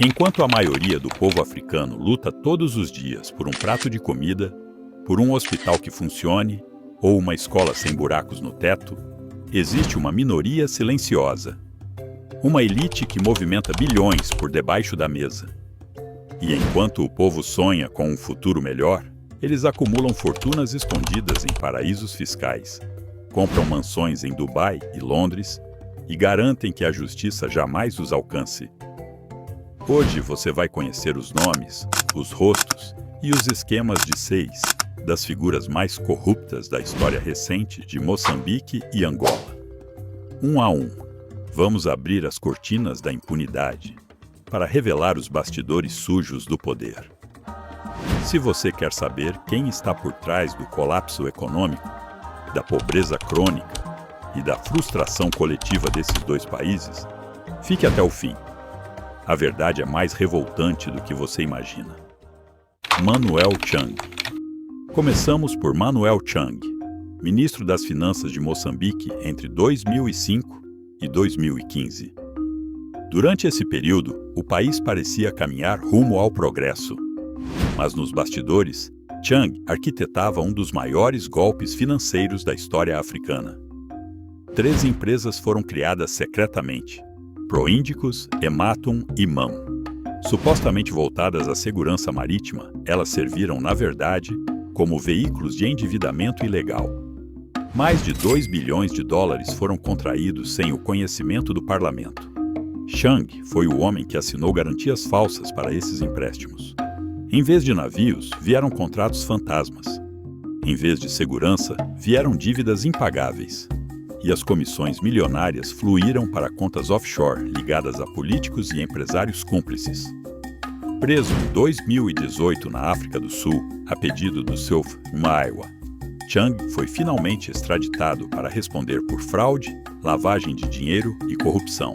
Enquanto a maioria do povo africano luta todos os dias por um prato de comida, por um hospital que funcione ou uma escola sem buracos no teto, existe uma minoria silenciosa. Uma elite que movimenta bilhões por debaixo da mesa. E enquanto o povo sonha com um futuro melhor, eles acumulam fortunas escondidas em paraísos fiscais, compram mansões em Dubai e Londres e garantem que a justiça jamais os alcance. Hoje você vai conhecer os nomes, os rostos e os esquemas de 6 das figuras mais corruptas da história recente de Moçambique e Angola. Um a um, vamos abrir as cortinas da impunidade para revelar os bastidores sujos do poder. Se você quer saber quem está por trás do colapso econômico, da pobreza crônica e da frustração coletiva desses dois países, fique até o fim. A verdade é mais revoltante do que você imagina. Manuel Chang. Começamos por Manuel Chang, ministro das Finanças de Moçambique entre 2005 e 2015. Durante esse período, o país parecia caminhar rumo ao progresso. Mas nos bastidores, Chang arquitetava um dos maiores golpes financeiros da história africana. 3 empresas foram criadas secretamente: Proíndicos, Ematum e MAM. Supostamente voltadas à segurança marítima, elas serviram, na verdade, como veículos de endividamento ilegal. Mais de 2 bilhões de dólares foram contraídos sem o conhecimento do parlamento. Chang foi o homem que assinou garantias falsas para esses empréstimos. Em vez de navios, vieram contratos fantasmas. Em vez de segurança, vieram dívidas impagáveis. E as comissões milionárias fluíram para contas offshore ligadas a políticos e empresários cúmplices. Preso em 2018 na África do Sul, a pedido do Self Maiwa, Chang foi finalmente extraditado para responder por fraude, lavagem de dinheiro e corrupção.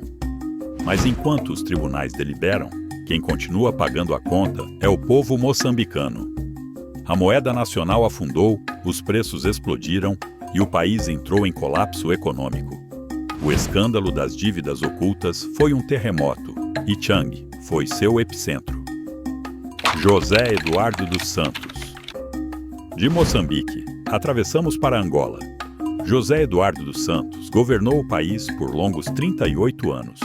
Mas enquanto os tribunais deliberam, quem continua pagando a conta é o povo moçambicano. A moeda nacional afundou, os preços explodiram e o país entrou em colapso econômico. O escândalo das dívidas ocultas foi um terremoto e Chang foi seu epicentro. José Eduardo dos Santos. De Moçambique, atravessamos para Angola. José Eduardo dos Santos governou o país por longos 38 anos.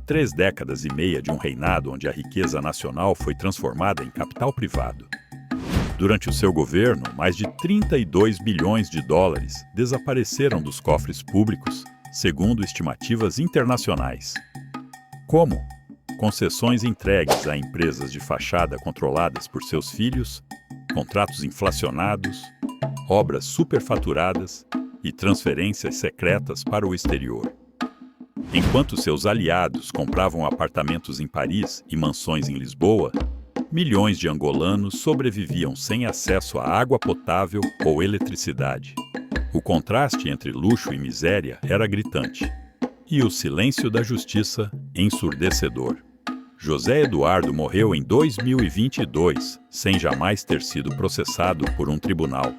3 décadas e meia de um reinado onde a riqueza nacional foi transformada em capital privado. Durante o seu governo, mais de 32 bilhões de dólares desapareceram dos cofres públicos, segundo estimativas internacionais. Como? Concessões entregues a empresas de fachada controladas por seus filhos, contratos inflacionados, obras superfaturadas e transferências secretas para o exterior. Enquanto seus aliados compravam apartamentos em Paris e mansões em Lisboa, milhões de angolanos sobreviviam sem acesso à água potável ou eletricidade. O contraste entre luxo e miséria era gritante, e o silêncio da justiça ensurdecedor. José Eduardo morreu em 2022, sem jamais ter sido processado por um tribunal.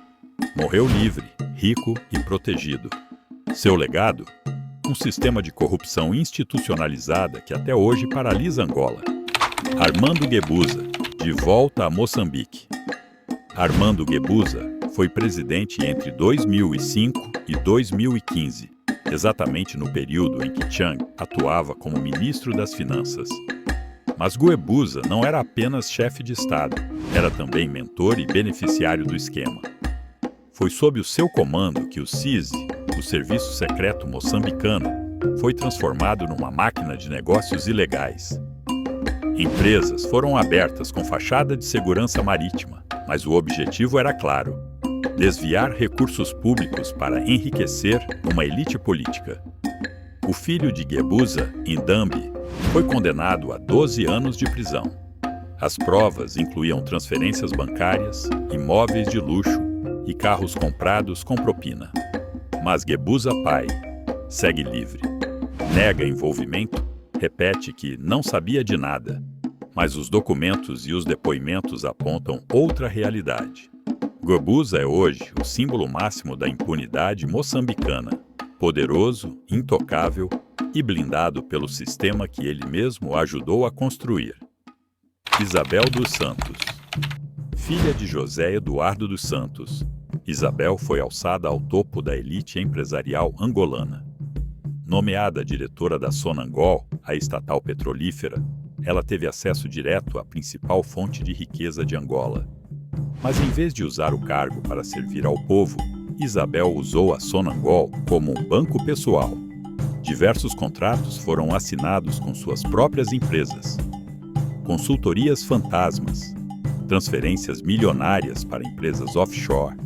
Morreu livre, rico e protegido. Seu legado? Um sistema de corrupção institucionalizada que até hoje paralisa Angola. Armando Guebuza, de volta a Moçambique. Armando Guebuza foi presidente entre 2005 e 2015, exatamente no período em que Chang atuava como ministro das Finanças. Mas Guebuza não era apenas chefe de Estado, era também mentor e beneficiário do esquema. Foi sob o seu comando que o SISE, o Serviço Secreto Moçambicano, foi transformado numa máquina de negócios ilegais. Empresas foram abertas com fachada de segurança marítima, mas o objetivo era claro: desviar recursos públicos para enriquecer uma elite política. O filho de Guebuza, Ndambi, foi condenado a 12 anos de prisão. As provas incluíam transferências bancárias, imóveis de luxo e carros comprados com propina. Mas Guebuza pai segue livre. Nega envolvimento, repete que não sabia de nada, mas os documentos e os depoimentos apontam outra realidade. Guebuza é hoje o símbolo máximo da impunidade moçambicana, poderoso, intocável e blindado pelo sistema que ele mesmo ajudou a construir. Isabel dos Santos. Filha de José Eduardo dos Santos, Isabel foi alçada ao topo da elite empresarial angolana. Nomeada diretora da Sonangol, a estatal petrolífera, ela teve acesso direto à principal fonte de riqueza de Angola. Mas em vez de usar o cargo para servir ao povo, Isabel usou a Sonangol como um banco pessoal. Diversos contratos foram assinados com suas próprias empresas. Consultorias fantasmas, transferências milionárias para empresas offshore,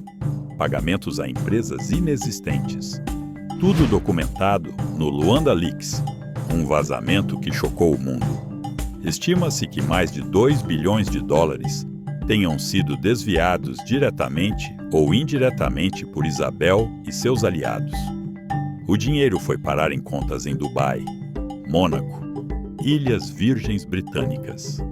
pagamentos a empresas inexistentes. Tudo documentado no Luanda Leaks, um vazamento que chocou o mundo. Estima-se que mais de 2 bilhões de dólares tenham sido desviados diretamente ou indiretamente por Isabel e seus aliados. O dinheiro foi parar em contas em Dubai, Mônaco, Ilhas Virgens Britânicas.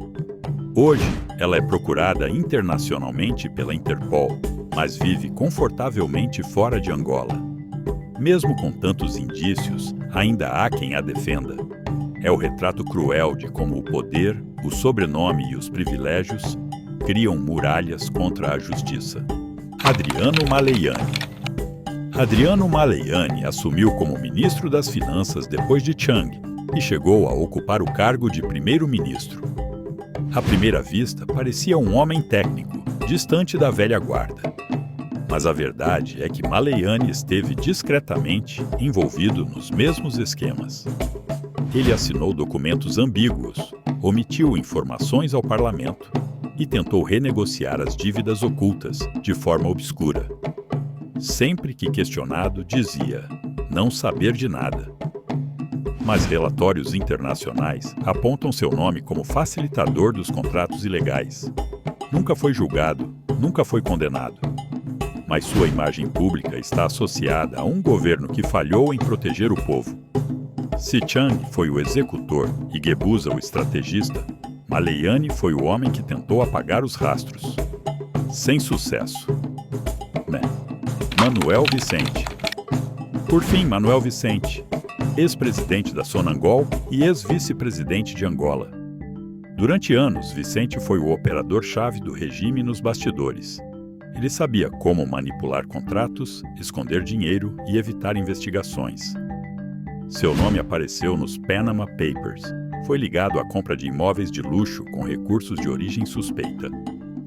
Hoje, ela é procurada internacionalmente pela Interpol, mas vive confortavelmente fora de Angola. Mesmo com tantos indícios, ainda há quem a defenda. É o retrato cruel de como o poder, o sobrenome e os privilégios criam muralhas contra a justiça. Adriano Maleiane. Adriano Maleiane assumiu como ministro das Finanças depois de Chang e chegou a ocupar o cargo de primeiro-ministro. À primeira vista, parecia um homem técnico, distante da velha guarda. Mas a verdade é que Maleiane esteve discretamente envolvido nos mesmos esquemas. Ele assinou documentos ambíguos, omitiu informações ao parlamento e tentou renegociar as dívidas ocultas de forma obscura. Sempre que questionado, dizia não saber de nada. Mas relatórios internacionais apontam seu nome como facilitador dos contratos ilegais. Nunca foi julgado, nunca foi condenado. Mas sua imagem pública está associada a um governo que falhou em proteger o povo. Se Chang foi o executor e Guebuza o estrategista, Maleiane foi o homem que tentou apagar os rastros. Sem sucesso. Manuel Vicente. Por fim, Manuel Vicente, ex-presidente da Sonangol e ex-vice-presidente de Angola. Durante anos, Vicente foi o operador-chave do regime nos bastidores. Ele sabia como manipular contratos, esconder dinheiro e evitar investigações. Seu nome apareceu nos Panama Papers. Foi ligado à compra de imóveis de luxo com recursos de origem suspeita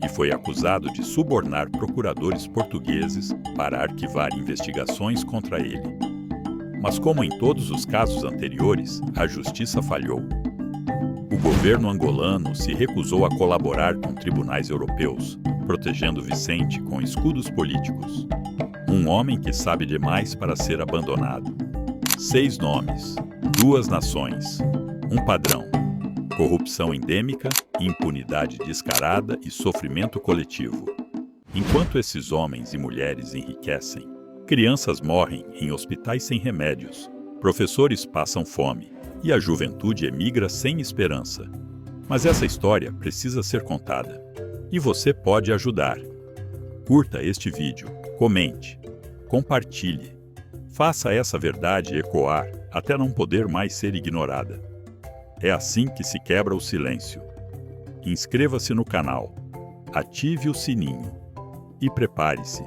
e foi acusado de subornar procuradores portugueses para arquivar investigações contra ele. Mas como em todos os casos anteriores, a justiça falhou. O governo angolano se recusou a colaborar com tribunais europeus, protegendo Vicente com escudos políticos. Um homem que sabe demais para ser abandonado. 6 nomes, 2 nações, um padrão: corrupção endêmica, impunidade descarada e sofrimento coletivo. Enquanto esses homens e mulheres enriquecem, crianças morrem em hospitais sem remédios, professores passam fome e a juventude emigra sem esperança. Mas essa história precisa ser contada. E você pode ajudar. Curta este vídeo, comente, compartilhe. Faça essa verdade ecoar até não poder mais ser ignorada. É assim que se quebra o silêncio. Inscreva-se no canal, ative o sininho e prepare-se,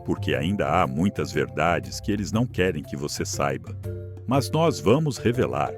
porque ainda há muitas verdades que eles não querem que você saiba, mas nós vamos revelar.